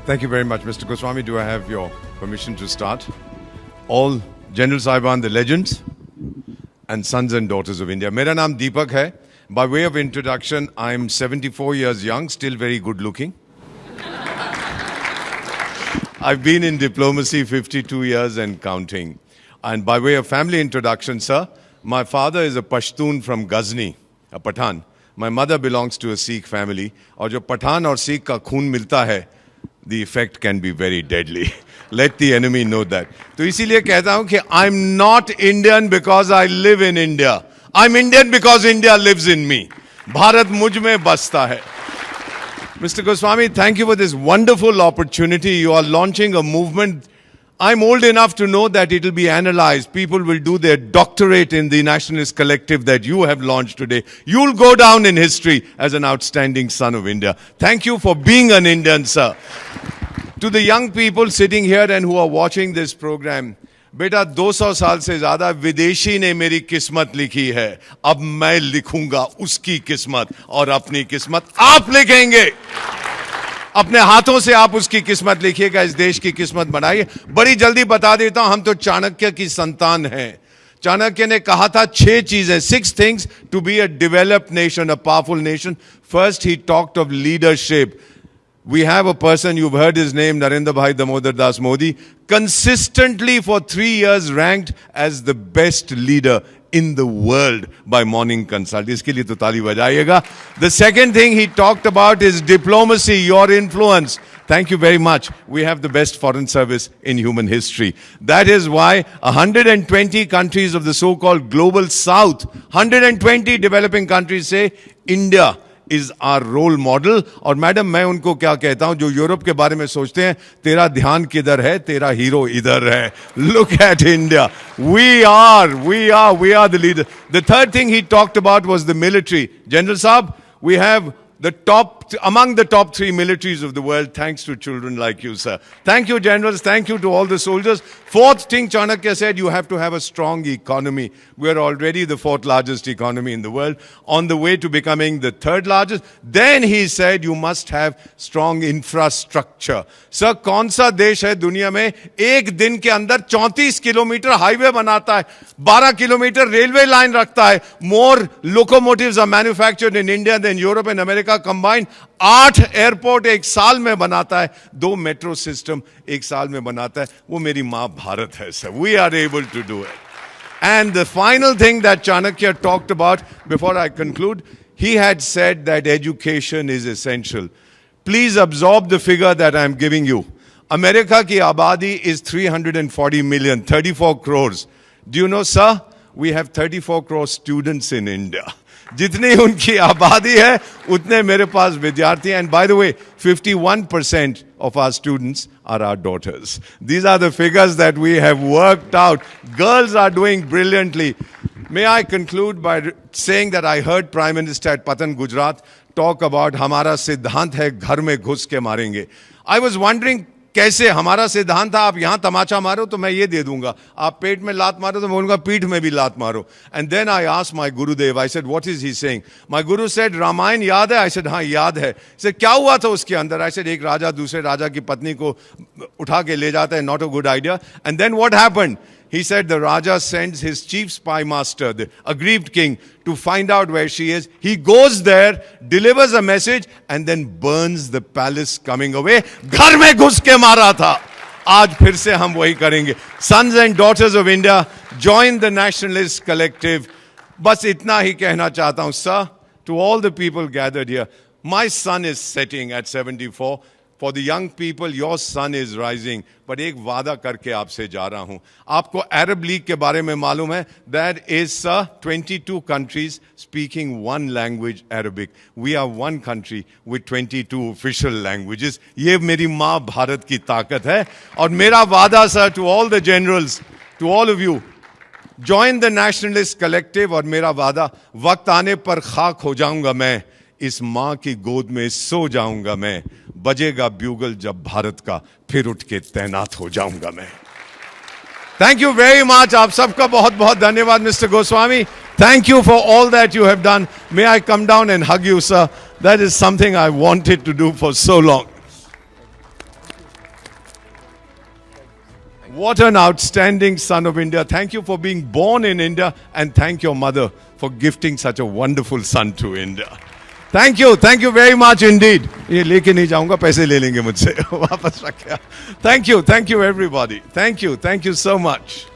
Thank you very much, Mr. Goswami. Do I have your permission to start? All General Saiban, the legends, and sons and daughters of India. Mera naam Deepak hai. By way of introduction, I'm 74 years young, still very good looking. I've been in diplomacy 52 years and counting. And by way of family introduction, sir, my father is a Pashtun from Ghazni, a Pathan. My mother belongs to a Sikh family. और जो पठान और सिख का खून मिलता है, the effect can be very deadly. Let the enemy know that. तो इसीलिए कहता हूँ कि I'm not Indian because I live in India. I'm Indian because India lives in me. Bharat मुझ में बसता है. Mr. Goswami, thank you for this wonderful opportunity. You are launching a movement. I'm old enough to know that it will be analyzed. People will do their doctorate in the nationalist collective that you have launched today. You'll go down in history as an outstanding son of India. Thank you for being an Indian, sir. To the young people sitting here and who are watching this program, बेटा 200 साल से ज्यादा विदेशी ने मेरी किस्मत लिखी है. अब मैं लिखूंगा उसकी किस्मत और अपनी किस्मत आप लिखेंगे. अपने हाथों से आप उसकी किस्मत लिखिएगा, इस देश की किस्मत बनाइए. बड़ी जल्दी बता देता हूं, हम तो चाणक्य की संतान हैं. चाणक्य ने कहा था 6 चीजें, 6 things to be a developed nation, a powerful nation. First, he talked of leadership. We have a person, you've heard his name, Narendra Bhai Damodar Das Modi, consistently for 3 years ranked as the best leader in the world by Morning Consult. Iske liye to taali bajayega. The second thing he talked about is diplomacy, your influence. Thank you very much. We have the best foreign service in human history. That is why 120 countries of the so-called global south, 120 developing countries say India is our role model. और madam मैं उनको क्या कहता हूं जो Europe के बारे में सोचते हैं, तेरा ध्यान किधर है, तेरा हीरो इधर है. Look at India. We are the leader. The third thing he talked about was the military. General Saab, we have among the top 3 militaries of the world, thanks to children like you, sir. Thank you, generals. Thank you to all the soldiers. Fourth thing, Chanakya said, you have to have a strong economy. We are already the 4th largest economy in the world, on the way to becoming the 3rd largest. Then he said, you must have strong infrastructure. Sir, कौन सा देश है दुनिया में एक दिन के अंदर 34 किलोमीटर हाईवे बनाता है, 12 किलोमीटर रेलवे लाइन रखता है? More locomotives are manufactured in India than Europe and America combined. 8 airport एक साल में बनाता है, 2 मेट्रो सिस्टम एक साल में बनाता है. वो मेरी मां भारत है, sir. We are able to do it. And the final thing that Chanakya talked about, before I conclude, he had said that education is essential. Please absorb the figure that I am giving you. America की आबादी is 340 million, 34 crores. Do you know, sir, we have 34 crore students in India. जितनी उनकी आबादी है उतने मेरे पास विद्यार्थी हैं. And by the way, 51% of our students are our daughters. These are the figures that we have worked out. Girls are doing brilliantly. May I conclude by saying that I heard Prime Minister at Patan, Gujarat talk about हमारा सिद्धांत है घर में घुस के मारेंगे. I was wondering कैसे हमारा सिद्धांत था, आप यहां तमाचा मारो तो मैं ये दे दूंगा, आप पेट में लात मारो तो मैं बोलूंगा पीठ में भी लात मारो. And then I asked my Gurudev, I said, what is he saying? My Guru said, Ramayan याद है? I said, हाँ याद है. He said, क्या हुआ था उसके अंदर? I said, एक राजा दूसरे राजा की पत्नी को उठा के ले जाता है, not a good idea. And then what happened? He said the Raja sends his chief spy master, the aggrieved king, to find out where she is. He goes there, delivers a message, and then burns the palace coming away. घर में घुस के मारा था. आज फिर से हम वही करेंगे. Sons and daughters of India, join the nationalist collective. बस इतना ही कहना चाहता हूं, sir, to all the people gathered here. My sun is setting at 74. For the young people, your sun is rising. But एक वादा करके आपसे जा रहा हूं. आपको Arab League के बारे में मालूम है? That is, sir, 22 countries speaking one language, Arabic. We are one country with 22 official languages. ये मेरी माँ भारत की ताकत है. और मेरा वादा, sir, to all the generals, to all of you, join the nationalist collective. और मेरा वादा, वक्त आने पर खाक हो जाऊंगा मैं, इस माँ की गोद में सो जाऊंगा मैं, बजेगा ब्यूगल जब भारत का, फिर उठ के तैनात हो जाऊंगा मैं. Thank you very much. आप सबका बहुत बहुत धन्यवाद, Mr. Goswami. Thank you for all that you have done. May I come down and hug you, sir? That is something I wanted to do for so long. What an outstanding son of India. Thank you for being born in India, and thank your mother for gifting such a wonderful son to India. Thank you very much indeed. ये लेके नहीं जाऊंगा, पैसे ले लेंगे मुझसे वापस रख. Thank you everybody. Thank you so much.